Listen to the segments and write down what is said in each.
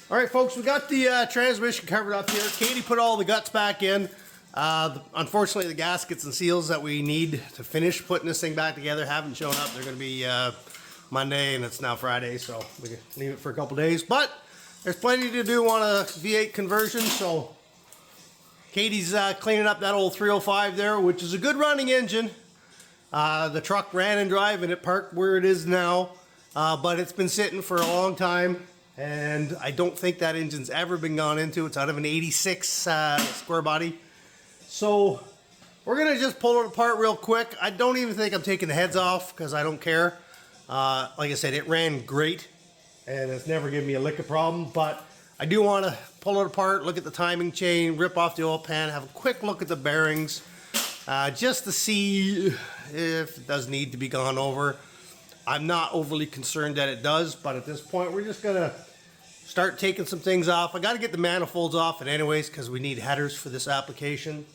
All right, folks, we got the transmission covered up here. Katie put all the guts back in. Unfortunately, the gaskets and seals that we need to finish putting this thing back together haven't shown up. They're going to be Monday, and it's now Friday, so we can leave it for a couple days. But there's plenty to do on a V8 conversion, so Katie's cleaning up that old 305 there, which is a good running engine. The truck ran and drive, and it parked where it is now, but it's been sitting for a long time, and I don't think that engine's ever been gone into. It's out of an 86 square body. So we're going to just pull it apart real quick. I don't even think I'm taking the heads off because I don't care. Like I said, it ran great and it's never given me a lick of problem, but I do want to pull it apart, look at the timing chain, rip off the oil pan, have a quick look at the bearings, just to see if it does need to be gone over. I'm not overly concerned that it does, but at this point we're just going to start taking some things off. I got to get the manifolds off it anyways because we need headers for this application.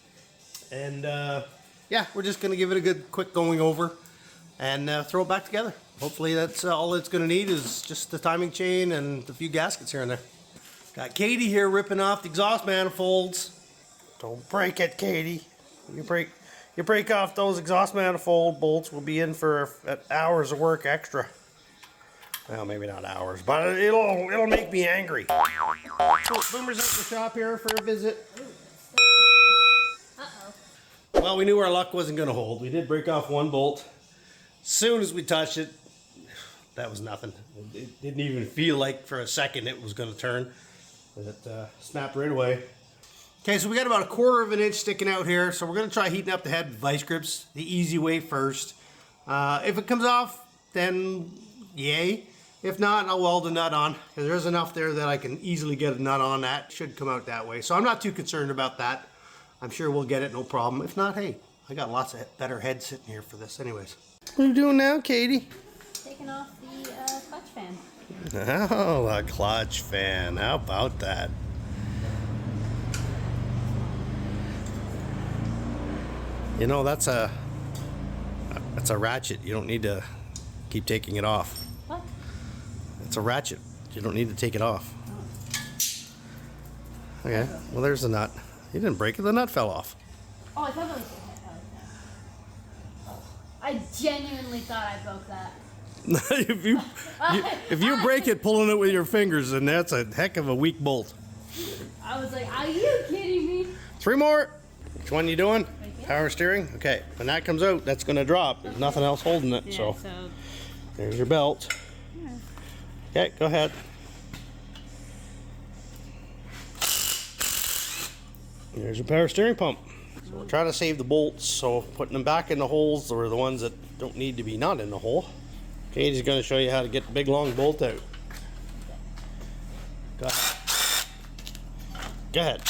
And yeah, we're just going to give it a good quick going over and throw it back together. Hopefully that's all it's going to need is just the timing chain and a few gaskets here and there. Got Katie here ripping off the exhaust manifolds. Don't break it, Katie. You break off those exhaust manifold bolts, we'll be in for hours of work extra. Well, maybe not hours, but it'll make me angry. So, Boomer's at the shop here for a visit. Well, we knew our luck wasn't going to hold. We did break off one bolt. As soon as we touched it, that was nothing. It didn't even feel like for a second it was going to turn. It snapped right away. Okay, so we got about 1/4 of an inch sticking out here. So we're going to try heating up the head with vice grips the easy way first. If it comes off, then yay. If not, I'll weld a nut on. Because there's enough there that I can easily get a nut on that. Should come out that way. So I'm not too concerned about that. I'm sure we'll get it, no problem. If not, hey, I got lots of better heads sitting here for this anyways. What are you doing now, Katie? Taking off the clutch fan. Oh, a clutch fan. How about that? You know, that's a ratchet. You don't need to keep taking it off. What? It's a ratchet. You don't need to take it off. Oh. Okay, well there's the nut. You didn't break it, the nut fell off. Oh, I thought that was... I genuinely thought I broke that. if you break it pulling it with your fingers, then that's a heck of a weak bolt. I was like, are you kidding me? 3 more. Which one you doing? Power steering? Okay, when that comes out, that's going to drop. There's nothing else holding it, yeah, so there's your belt. Yeah. Okay, go ahead. There's your power steering pump. So we'll try to save the bolts, so putting them back in the holes are the ones that don't need to be not in the hole. Katie's going to show you how to get the big long bolt out. Go ahead. Go ahead.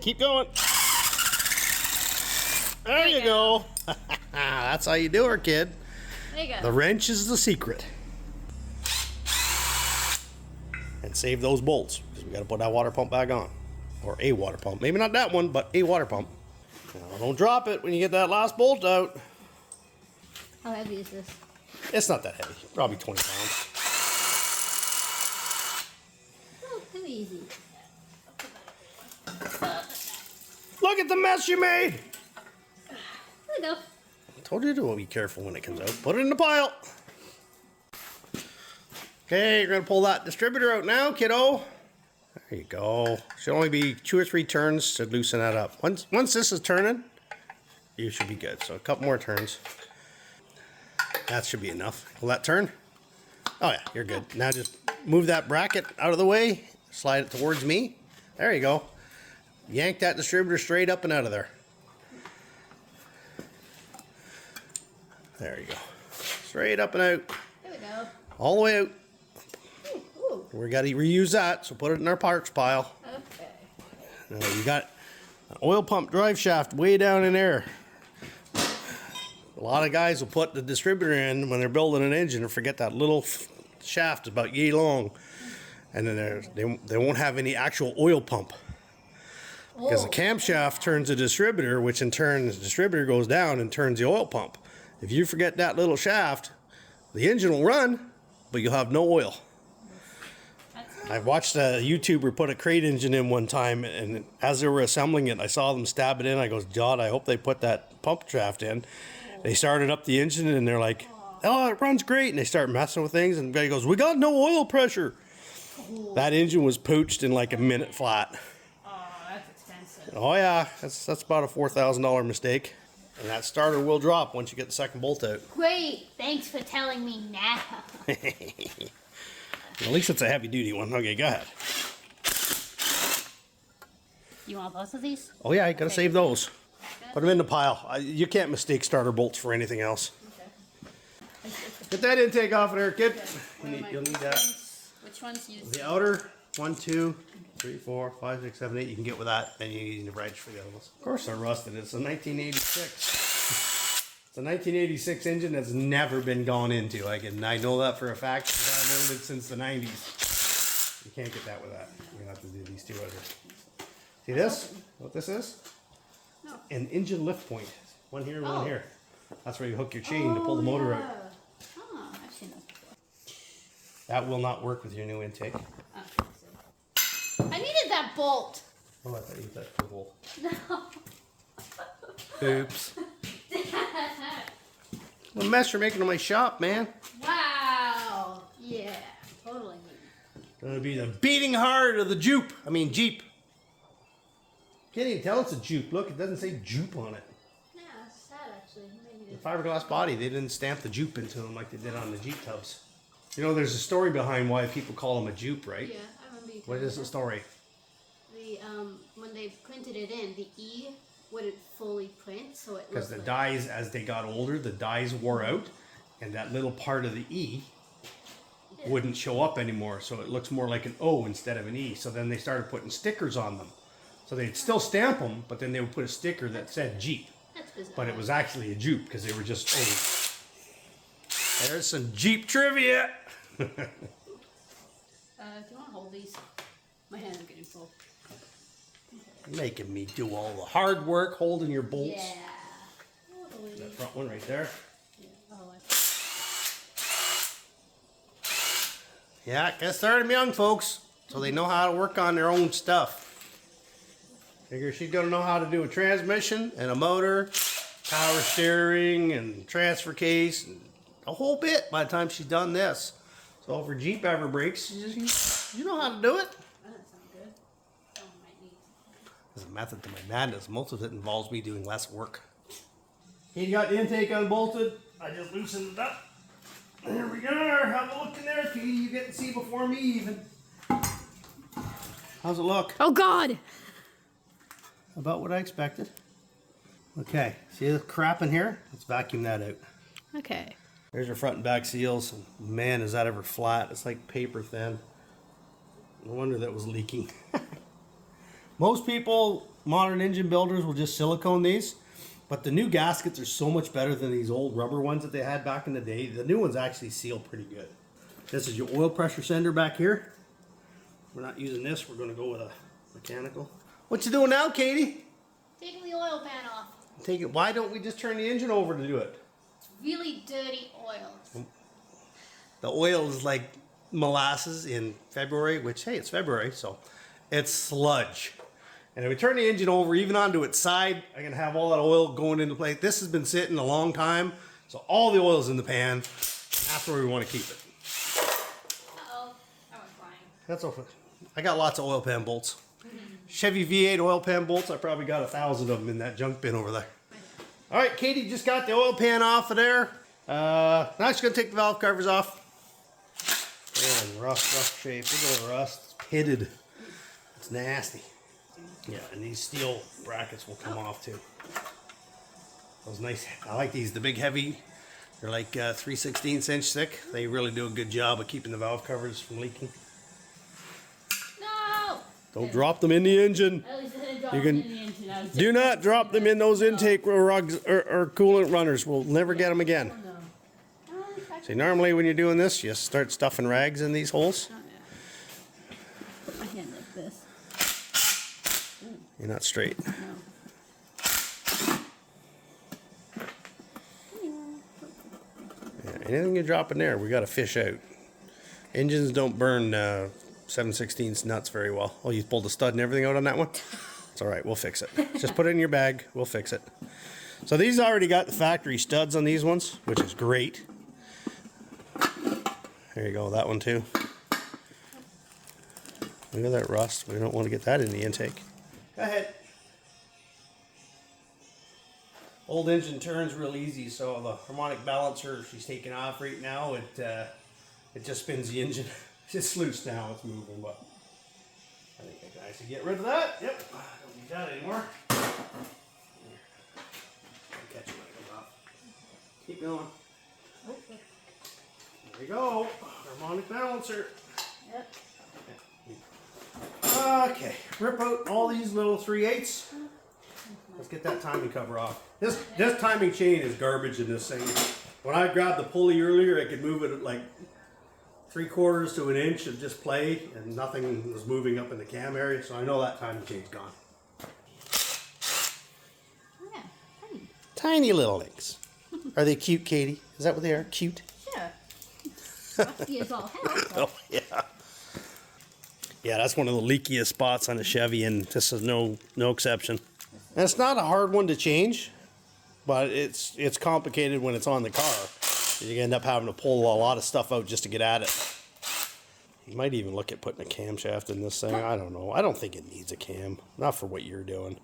Keep going. There you go. That's how you do her, kid. There you go. The wrench is the secret. And save those bolts, because we got to put that water pump back on. Or a water pump. Maybe not that one, but a water pump. Now, don't drop it when you get that last bolt out. How heavy is this? It's not that heavy. Probably 20 pounds. Oh, too easy. Look at the mess you made! There you go. I told you to be careful when it comes out. Put it in the pile. Okay, you're going to pull that distributor out now, kiddo. There you go. Should only be 2 or 3 turns to loosen that up. Once this is turning, you should be good. So a couple more turns. That should be enough. Will that turn? Oh yeah, you're good. Now just move that bracket out of the way. Slide it towards me. There you go. Yank that distributor straight up and out of there. There you go. Straight up and out. There we go. All the way out. Ooh. We got to reuse that, so put it in our parts pile. Okay. Now you got an oil pump drive shaft way down in there. A lot of guys will put the distributor in when they're building an engine and forget that little shaft about yay long, and then they won't have any actual oil pump. Because the camshaft turns the distributor, which in turn the distributor goes down and turns the oil pump. If you forget that little shaft, the engine will run, but you'll have no oil. That's I watched a YouTuber put a crate engine in one time, and as they were assembling it, I saw them stab it in. I goes, God, I hope they put that pump shaft in. They started up the engine, and they're like, oh, it runs great. And they start messing with things, and the guy goes, we got no oil pressure. That engine was poached in like a minute flat. Oh, that's expensive. Oh yeah, that's about a $4,000 mistake. And that starter will drop once you get the second bolt out. Great. Thanks for telling me now. At least it's a heavy duty one. Okay, go ahead. You want both of these? Oh yeah, you gotta save those. Put them in the pile. You can't mistake starter bolts for anything else. Okay. Get that intake off of there, kid. Okay. You'll need that. Which one's used? The outer 1, 2, 3, 4, 5, 6, 7, 8. You can get with that. Then you need the wrench for the other ones. Of course, they're rusted. It's a 1986. It's a 1986 engine that's never been gone into. I know that for a fact because I've owned it since the 90s. You can't get that with that. You're gonna have to do these two others. See this? What this is? No. An engine lift point. One here, one here. That's where you hook your chain to pull the motor out. Oh, I've seen those before. That will not work with your new intake. Oh, I needed that bolt. Oh, I thought you used that for bolt. No. Oops. What a mess you're making in my shop, man. Wow. Yeah, totally. Gonna be the beating heart of the Jeep. Can't even tell it's a Jeep. Look, it doesn't say Jeep on it. Yeah, it's sad actually. Maybe The fiberglass body, they didn't stamp the Jeep into them like they did on the Jeep tubs. You know, there's a story behind why people call them a Jeep, right? Yeah, I remember you. What is the story? The when they printed it in, the E wouldn't fully print, so it Because looked the dies, as they got older, the dies wore out, and that little part of the E wouldn't show up anymore, so it looks more like an O instead of an E. So then they started putting stickers on them. So they'd still stamp them, but then they would put a sticker that said Jeep. That's bizarre. But it was actually a Jeep because they were just O's. There's some Jeep trivia. Do you want to hold these? My hands are getting full. Making me do all the hard work holding your bolts. Yeah. Totally. That front one right there. Yeah. Oh, Yeah, get started young, folks, so they know how to work on their own stuff. Figure she's gonna know how to do a transmission and a motor, power steering and transfer case, and a whole bit by the time she's done this. So if her Jeep ever breaks, you know how to do it. that doesn't sound good. Oh, might need. There's a method to my madness. Most of it involves me doing less work. Okay, you got the intake unbolted. I just loosened it up. There we go. Have a look in there, Katie. You get to see before me even. How's it look? Oh God. About what I expected. Okay, see the crap in here? Let's vacuum that out. Okay. There's your front and back seals. Man, is that ever flat. It's like paper thin. No wonder that was leaking. Most people, modern engine builders, will just silicone these. But the new gaskets are so much better than these old rubber ones that they had back in the day. The new ones actually seal pretty good. This is your oil pressure sender back here. We're not using this. We're going to go with a mechanical. What you doing now, Katie? Taking the oil pan off. Why don't we just turn the engine over to do it? It's really dirty oil. The oil is like molasses in February, which, hey, it's February, so it's sludge. And if we turn the engine over, even onto its side, I'm going to have all that oil going into place. This has been sitting a long time, so all the oil's in the pan. That's where we want to keep it. Uh-oh. I was flying. That's okay. I got lots of oil pan bolts. Chevy V8 oil pan bolts, I probably got 1,000 of them in that junk bin over there. All right, Katie just got the oil pan off of there. Now she's going to take the valve covers off. They're in rough shape. Look at the rust. It's pitted. It's nasty. Yeah, and these steel brackets will come off too. Those nice, I like these, the big heavy. They're like 3/16 inch thick. They really do a good job of keeping the valve covers from leaking. No! Don't drop them in the engine. At least I didn't drop You it can- in the engine. I was Do not drop them in those intake rugs or coolant runners. We'll never get them again. Oh, no. See, normally when you're doing this, you start stuffing rags in these holes. Oh, yeah. Put my hand like this. You're not straight. No. Yeah, anything you drop in there, we got to fish out. Engines don't burn 7/16 nuts very well. Oh, you pulled the stud and everything out on that one? It's all right, we'll fix it. Just put it in your bag, we'll fix it. So these already got the factory studs on these ones, which is great. There you go, that one too. Look at that rust. We don't want to get that in the intake. Go ahead. Old engine turns real easy, so the harmonic balancer, she's taking off right now. It just spins the engine. It's loose now, it's moving, but I think I can actually get rid of that. Yep, don't need that anymore. Here. I'll catch it when it comes off. Keep going. There you go, harmonic balancer. Yep. Okay, rip out all these little 3/8. Let's get that timing cover off. This timing chain is garbage in this thing. When I grabbed the pulley earlier, I could move it at like 3/4 to an inch and just play, and nothing was moving up in the cam area, so I know that timing chain's gone. Yeah, tiny. Tiny little links. Are they cute, Katie? Is that what they are? Cute? Sure. Rusty as all hell. Oh, yeah. Yeah, that's one of the leakiest spots on a Chevy, and this is no exception. And it's not a hard one to change, but it's complicated when it's on the car. You end up having to pull a lot of stuff out just to get at it. You might even look at putting a camshaft in this thing. I don't know. I don't think it needs a cam. Not for what you're doing.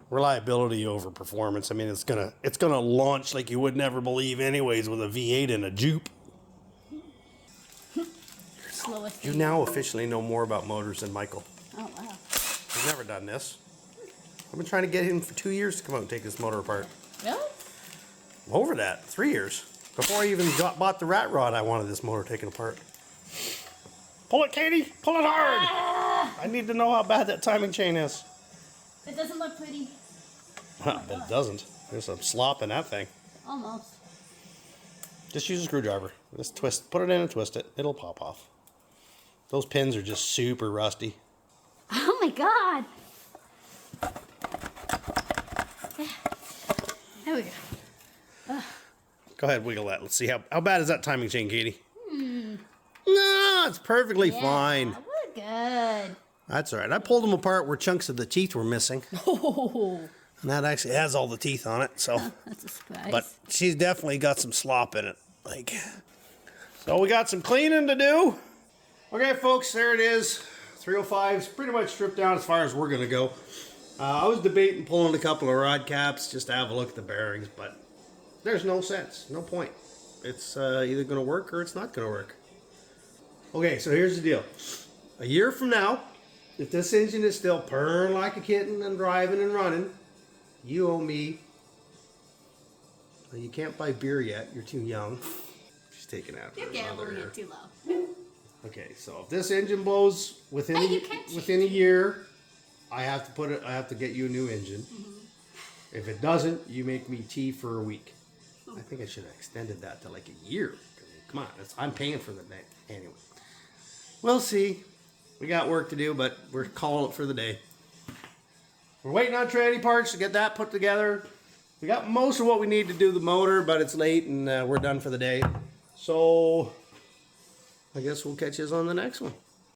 Reliability over performance. I mean, it's gonna launch like you would never believe anyways with a V8 and a Jeep. Slowest. You now officially know more about motors than Michael. Oh, wow. He's never done this. I've been trying to get him for 2 years to come out and take this motor apart. Really? Over that, 3 years. Before I even bought the rat rod, I wanted this motor taken apart. Pull it, Katie! Pull it hard! Ah! I need to know how bad that timing chain is. It doesn't look pretty. But it doesn't. There's some slop in that thing. Almost. Just use a screwdriver. Just twist, put it in and twist it. It'll pop off. Those pins are just super rusty. Oh my god! There we go. Go ahead, wiggle that. Let's see how bad is that timing chain, Katie? No, it's perfectly fine. We're good. That's all right. I pulled them apart where chunks of the teeth were missing. Oh, And that actually has all the teeth on it, so. that's a surprise. But she's definitely got some slop in it. So we got some cleaning to do. Okay, folks, there it is. 305's pretty much stripped down as far as we're gonna go. I was debating pulling a couple of rod caps just to have a look at the bearings, but there's no sense, no point. It's either gonna work or it's not gonna work. Okay, so here's the deal. A year from now, if this engine is still purring like a kitten and driving and running, you owe me. Well, you can't buy beer yet. You're too young. She's taking out. You're gambling it too low. Okay, so if this engine blows within a year, I have to get you a new engine. If it doesn't, you make me tea for a week. I think I should have extended that to like a year. Come on, I'm paying for the day anyway. We'll see. We got work to do, but we're calling it for the day. We're waiting on tranny parts to get that put together. We got most of what we need to do the motor, but it's late and we're done for the day. So I guess we'll catch you on the next one.